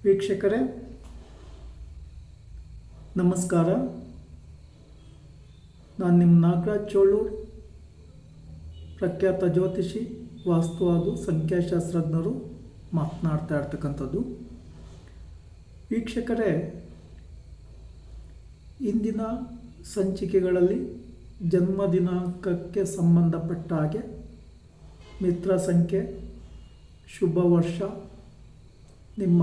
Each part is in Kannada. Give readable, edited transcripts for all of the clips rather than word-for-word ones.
ವೀಕ್ಷಕರೇ ನಮಸ್ಕಾರ. ನಾನು ನಿಮ್ಮ ನಾಗರಾಜ್ ಚೋಳೂರ್, ಪ್ರಖ್ಯಾತ ಜ್ಯೋತಿಷಿ, ವಾಸ್ತು ಹಾಗೂ ಸಂಖ್ಯಾಶಾಸ್ತ್ರಜ್ಞರು ಮಾತನಾಡ್ತಾ ಇರ್ತಕ್ಕಂಥದ್ದು. ವೀಕ್ಷಕರೇ, ಇಂದಿನ ಸಂಚಿಕೆಗಳಲ್ಲಿ ಜನ್ಮ ದಿನಾಂಕಕ್ಕೆ ಸಂಬಂಧಪಟ್ಟ ಹಾಗೆ ಮಿತ್ರ ಸಂಖ್ಯೆ, ಶುಭ ವರ್ಷ, ನಿಮ್ಮ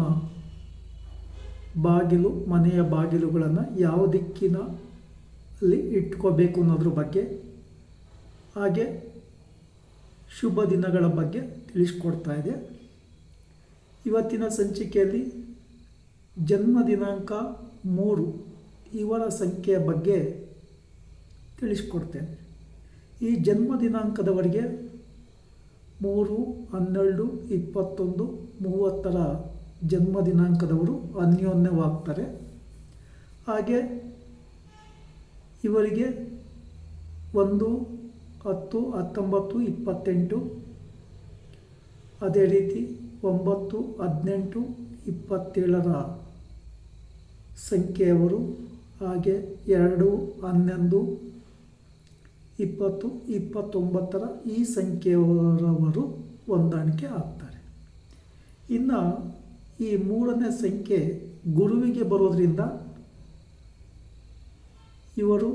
ಬಾಗಿಲು, ಮನೆಯ ಬಾಗಿಲುಗಳನ್ನು ಯಾವ ದಿಕ್ಕಿನಲ್ಲಿ ಇಟ್ಕೋಬೇಕು ಅನ್ನೋದ್ರ ಬಗ್ಗೆ, ಹಾಗೆ ಶುಭ ದಿನಗಳ ಬಗ್ಗೆ ತಿಳಿಸ್ಕೊಡ್ತಾ ಇದೆ. ಇವತ್ತಿನ ಸಂಚಿಕೆಯಲ್ಲಿ ಜನ್ಮ ದಿನಾಂಕ 3 ಇವರ ಸಂಖ್ಯೆಯ ಬಗ್ಗೆ ತಿಳಿಸ್ಕೊಡ್ತೇನೆ. ಈ ಜನ್ಮ ದಿನಾಂಕದವರಿಗೆ 3, 12, 21, 30 ಜನ್ಮ ದಿನಾಂಕದವರು ಅನ್ಯೋನ್ಯವಾಗ್ತಾರೆ. ಹಾಗೆ ಇವರಿಗೆ 1, 10, 19, 28, ಅದೇ ರೀತಿ 9, 18, 27 ಸಂಖ್ಯೆಯವರು, ಹಾಗೆ 2, 11, 20, 29 ಈ ಸಂಖ್ಯೆಯವರವರು ಹೊಂದಾಣಿಕೆ ಆಗ್ತಾರೆ. ಇನ್ನು ಈ 3ನೇ ಸಂಖ್ಯೆ ಗುರುವಿಗೆ ಬರೋದ್ರಿಂದ ಇವರು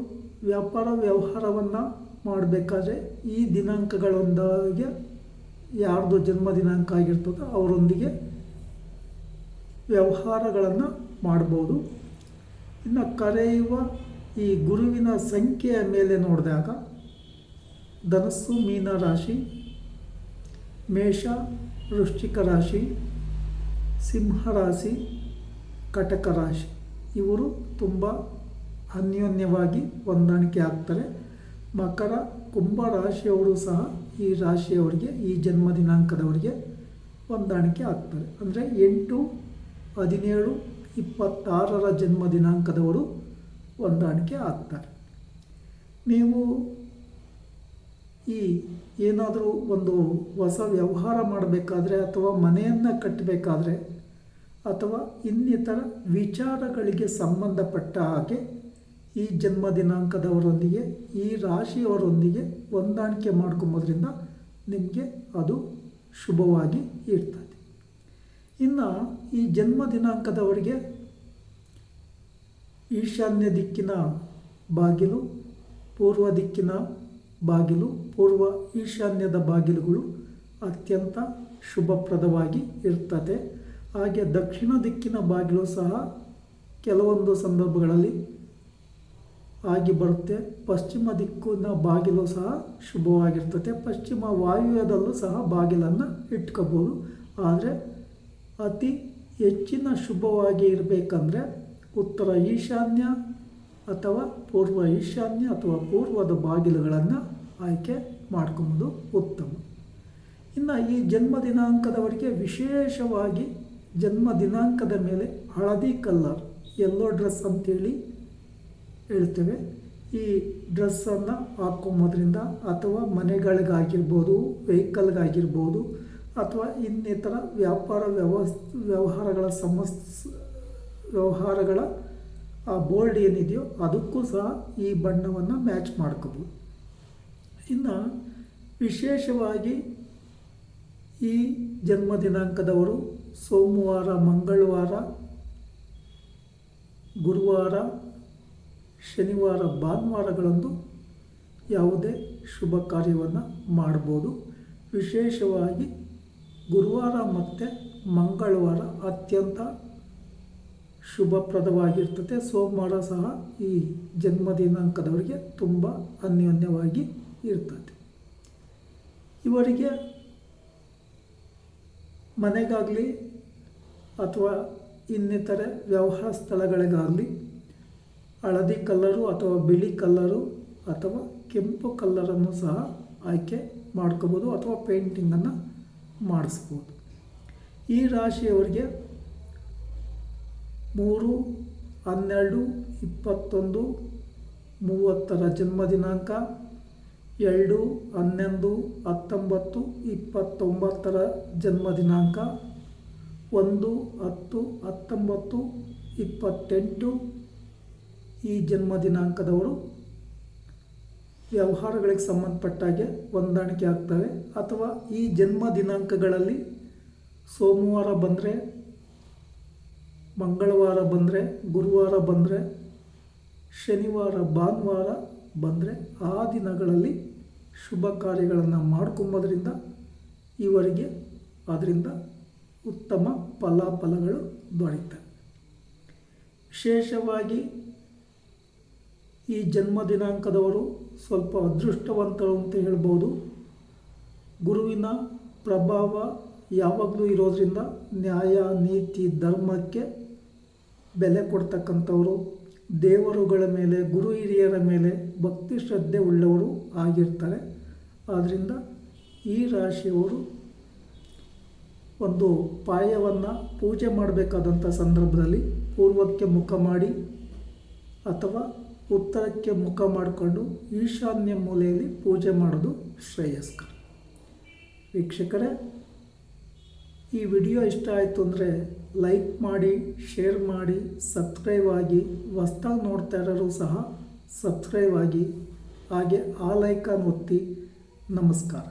ವ್ಯಾಪಾರ ವ್ಯವಹಾರವನ್ನು ಮಾಡಬೇಕಾದ್ರೆ ಈ ದಿನಾಂಕಗಳೊಂದಿಗೆ ಯಾರ್ದು ಜನ್ಮ ದಿನಾಂಕ ಆಗಿರ್ತದೋ ಅವರೊಂದಿಗೆ ವ್ಯವಹಾರಗಳನ್ನು ಮಾಡ್ಬೋದು. ಇನ್ನು ಕರೆಯುವ ಈ ಗುರುವಿನ ಸಂಖ್ಯೆಯ ಮೇಲೆ ನೋಡಿದಾಗ ಧನಸ್ಸು, ಮೀನ ರಾಶಿ, ಮೇಷ, ವೃಶ್ಚಿಕ ರಾಶಿ, ಸಿಂಹ ರಾಶಿ, ಕಟಕ ರಾಶಿ ಇವರು ತುಂಬ ಅನ್ಯೋನ್ಯವಾಗಿ ಹೊಂದಾಣಿಕೆ ಆಗ್ತಾರೆ. ಮಕರ, ಕುಂಭ ರಾಶಿಯವರು ಸಹ ಈ ರಾಶಿಯವರಿಗೆ, ಈ ಜನ್ಮ ದಿನಾಂಕದವರಿಗೆ ಹೊಂದಾಣಿಕೆ ಆಗ್ತಾರೆ. ಅಂದರೆ 8, 17, 26 ಜನ್ಮ ದಿನಾಂಕದವರು ಹೊಂದಾಣಿಕೆ ಆಗ್ತಾರೆ. ನೀವು ಈ ಏನಾದರೂ ಒಂದು ಹೊಸ ವ್ಯವಹಾರ ಮಾಡಬೇಕಾದ್ರೆ, ಅಥವಾ ಮನೆಯನ್ನು ಕಟ್ಟಬೇಕಾದ್ರೆ, ಅಥವಾ ಇನ್ನಿತರ ವಿಚಾರಗಳಿಗೆ ಸಂಬಂಧಪಟ್ಟ ಹಾಗೆ ಈ ಜನ್ಮ ದಿನಾಂಕದವರೊಂದಿಗೆ, ಈ ರಾಶಿಯವರೊಂದಿಗೆ ಹೊಂದಾಣಿಕೆ ಮಾಡ್ಕೊಂಬೋದ್ರಿಂದ ನಿಮಗೆ ಅದು ಶುಭವಾಗಿ ಇರ್ತದೆ. ಇನ್ನು ಈ ಜನ್ಮ ದಿನಾಂಕದವರಿಗೆ ಈಶಾನ್ಯ ದಿಕ್ಕಿನ ಬಾಗಿಲು, ಪೂರ್ವ ದಿಕ್ಕಿನ ಬಾಗಿಲು, ಪೂರ್ವ ಈಶಾನ್ಯದ ಬಾಗಿಲುಗಳು ಅತ್ಯಂತ ಶುಭಪ್ರದವಾಗಿ ಇರ್ತದೆ. ಹಾಗೆ ದಕ್ಷಿಣ ದಿಕ್ಕಿನ ಬಾಗಿಲು ಸಹ ಕೆಲವೊಂದು ಸಂದರ್ಭಗಳಲ್ಲಿ ಆಗಿ ಬರುತ್ತೆ. ಪಶ್ಚಿಮ ದಿಕ್ಕಿನ ಬಾಗಿಲು ಸಹ ಶುಭವಾಗಿರ್ತದೆ. ಪಶ್ಚಿಮ ವಾಯುವ್ಯದಲ್ಲೂ ಸಹ ಬಾಗಿಲನ್ನು ಇಟ್ಕೋಬೋದು. ಆದರೆ ಅತಿ ಹೆಚ್ಚಿನ ಶುಭವಾಗಿ ಇರಬೇಕಂದ್ರೆ ಉತ್ತರ ಈಶಾನ್ಯ ಅಥವಾ ಪೂರ್ವ ಈಶಾನ್ಯ ಅಥವಾ ಪೂರ್ವದ ಬಾಗಿಲುಗಳನ್ನು ಆಯ್ಕೆ ಮಾಡ್ಕೊಬೋದು ಉತ್ತಮ. ಇನ್ನು ಈ ಜನ್ಮ ದಿನಾಂಕದವರಿಗೆ ವಿಶೇಷವಾಗಿ ಜನ್ಮ ದಿನಾಂಕದ ಮೇಲೆ ಹಳದಿ ಕಲರ್, ಯೆಲ್ಲೋ ಡ್ರೆಸ್ ಅಂತೇಳಿ ಹೇಳ್ತೇವೆ. ಈ ಡ್ರೆಸ್ಸನ್ನು ಹಾಕ್ಕೊಂಬೋದ್ರಿಂದ, ಅಥವಾ ಮನೆಗಳಿಗಾಗಿರ್ಬೋದು, ವೆಹಿಕಲ್ಗಾಗಿರ್ಬೋದು, ಅಥವಾ ಇನ್ನಿತರ ವ್ಯವಹಾರಗಳ ವ್ಯವಹಾರಗಳ ಆ ಬೋರ್ಡ್ ಏನಿದೆಯೋ ಅದಕ್ಕೂ ಸಹ ಈ ಬಣ್ಣವನ್ನು ಮ್ಯಾಚ್ ಮಾಡ್ಕೋಬೋದು. ಇನ್ನು ವಿಶೇಷವಾಗಿ ಈ ಜನ್ಮ ದಿನಾಂಕದವರು ಸೋಮವಾರ, ಮಂಗಳವಾರ, ಗುರುವಾರ, ಶನಿವಾರ, ಭಾನುವಾರಗಳಂದು ಯಾವುದೇ ಶುಭ ಕಾರ್ಯವನ್ನು ಮಾಡ್ಬೋದು. ವಿಶೇಷವಾಗಿ ಗುರುವಾರ ಮತ್ತು ಮಂಗಳವಾರ ಅತ್ಯಂತ ಶುಭಪ್ರದವಾಗಿರ್ತದೆ. ಸೋಮವಾರ ಸಹ ಈ ಜನ್ಮ ದಿನಾಂಕದವರಿಗೆ ತುಂಬ ಅನ್ಯೋನ್ಯವಾಗಿ ಇರ್ತದೆ. ಇವರಿಗೆ ಮನೆಗಾಗಲಿ ಅಥವಾ ಇನ್ನಿತರೆ ವ್ಯವಹಾರ ಸ್ಥಳಗಳಿಗಾಗಲಿ ಹಳದಿ ಕಲ್ಲರು ಅಥವಾ ಬಿಳಿ ಕಲ್ಲರು ಅಥವಾ ಕೆಂಪು ಕಲ್ಲರನ್ನು ಸಹ ಆಯ್ಕೆ ಮಾಡ್ಕೋಬೋದು, ಅಥವಾ ಪೇಂಟಿಂಗನ್ನು ಮಾಡಿಸ್ಬೋದು. ಈ ರಾಶಿಯವರಿಗೆ 3, 12, 21, 30 ಜನ್ಮ ದಿನಾಂಕ, 2, 11, 19, 29 ಜನ್ಮ ದಿನಾಂಕ, 1-10-19-28 ಈ ಜನ್ಮ ದಿನಾಂಕದವರು ವ್ಯವಹಾರಗಳಿಗೆ ಸಂಬಂಧಪಟ್ಟಾಗೆ ಹೊಂದಾಣಿಕೆ ಆಗ್ತವೆ. ಅಥವಾ ಈ ಜನ್ಮ ದಿನಾಂಕಗಳಲ್ಲಿ ಸೋಮವಾರ ಬಂದರೆ, ಮಂಗಳವಾರ ಬಂದರೆ, ಗುರುವಾರ ಬಂದರೆ, ಶನಿವಾರ ಭಾನುವಾರ ಬಂದರೆ ಆ ದಿನಗಳಲ್ಲಿ ಶುಭ ಕಾರ್ಯಗಳನ್ನು ಮಾಡ್ಕೊಂಬೋದ್ರಿಂದ ಇವರಿಗೆ ಅದರಿಂದ ಉತ್ತಮ ಫಲಾಫಲಗಳು ದೊರೆಯುತ್ತವೆ. ವಿಶೇಷವಾಗಿ ಈ ಜನ್ಮ ದಿನಾಂಕದವರು ಸ್ವಲ್ಪ ಅದೃಷ್ಟವಂತರು ಅಂತ ಹೇಳ್ಬೋದು. ಗುರುವಿನ ಪ್ರಭಾವ ಯಾವಾಗಲೂ ಇರೋದರಿಂದ ನ್ಯಾಯ, ನೀತಿ, ಧರ್ಮಕ್ಕೆ ಬೆಲೆ ಕೊಡ್ತಕ್ಕಂಥವರು, ದೇವರುಗಳ ಮೇಲೆ, ಗುರು ಹಿರಿಯರ ಮೇಲೆ ಭಕ್ತಿ ಶ್ರದ್ಧೆ ಉಳ್ಳವರು ಆಗಿರ್ತಾರೆ. ಆದ್ದರಿಂದ ಈ ರಾಶಿಯವರು ಒಂದು ಪಾಯವನ್ನು ಪೂಜೆ ಮಾಡಬೇಕಾದಂಥ ಸಂದರ್ಭದಲ್ಲಿ ಪೂರ್ವಕ್ಕೆ ಮುಖ ಮಾಡಿ ಅಥವಾ ಉತ್ತರಕ್ಕೆ ಮುಖ ಮಾಡಿಕೊಂಡು ಈಶಾನ್ಯ ಮೂಲೆಯಲ್ಲಿ ಪೂಜೆ ಮಾಡೋದು ಶ್ರೇಯಸ್ಕರ. ವೀಕ್ಷಕರೇ, ಈ ವಿಡಿಯೋ ಇಷ್ಟ ಆಯಿತು ಅಂದರೆ ಲೈಕ್ ಮಾಡಿ, ಶೇರ್ ಮಾಡಿ, ಸಬ್ಸ್ಕ್ರೈಬ್ ಆಗಿ. ಹೊಸ್ದಾಗಿ ನೋಡ್ತಾ ಇರೋರು ಸಹ ಸಬ್ಸ್ಕ್ರೈಬ್ ಆಗಿ, ಹಾಗೆ ಆಲ್ ಐಕಾನ್ ಒತ್ತಿ. ನಮಸ್ಕಾರ.